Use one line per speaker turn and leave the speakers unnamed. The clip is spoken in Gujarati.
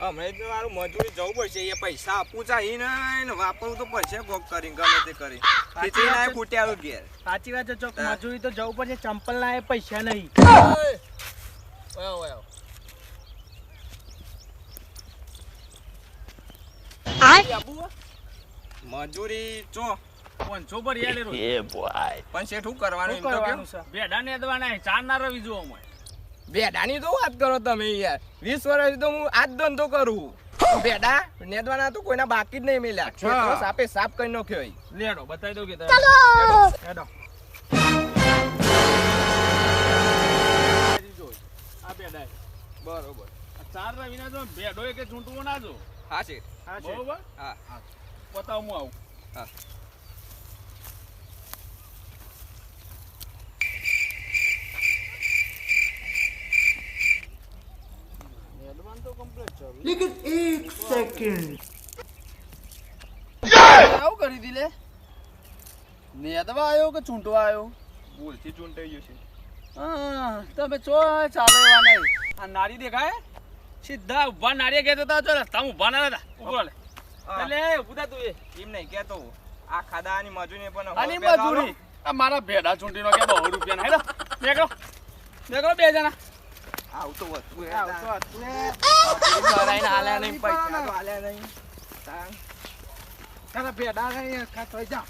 હમણાં તો મારું મજૂરી જવું પડશે એ પૈસા આપવું ચાહી ને વાપરવું તો પડશે કોક કરી ગમે તે કરી ખીચડી ના કૂટ્યા ઘેર
સાચી વાત છે ચોક મજૂરી તો જવું પડશે ચંપલ ના એ પૈસા નહીં
મજૂરી ચો
500 પર યાર
પણ શેઠ શું કરવાનું એમ તો કેવું
ભેડા ને દવાના ચાર ના રવી જો અમે
ભેડાની તો વાત કરો તમે યાર 20 વર્ષથી તો હું આ જ ધંધો કરું ભેડા નેદવાના તો કોઈના બાકી જ નહીં મળ્યા ખેતરો સાપે સાફ કરી નાખ્યો
લેડો બતાવી દો કે
હેડો
આ ભેડા
બરોબર
ચાર રવી ના જો ભેડો કે ચૂંટવો ના જો
હા શેઠ
બરોબર
હા
બતાવ હું આવું
હા
લેકિન 1 સેકન્ડ
આવું કરી દીલે નેદવા આવ્યો કે ચૂંટવા આવ્યો
ભૂલથી ચૂંટાઈ ગયું છે
હા તમે ચો ચાલે એવા નહીં આ નારી દેખાય સીધા ઉભા નારીએ કહેતો હતા ચો રસ્તા ઉભા ના હતા ઉભો લે એટલે ઉભા તું એ
એમ નહીં કેતો આ ખાદાની મજૂરી પણ
આની મજૂરી આ મારા ભેડા ચૂંટીનો કે 100 રૂપિયા ના હેલો નીકળો નીકળો બે જણા
આવ તો વસ્તુ
કરાઈને
આલ્યા નહીં પૈસા તો આલ્યા નહીં
તારા ભેડા નહીં ખાતો જા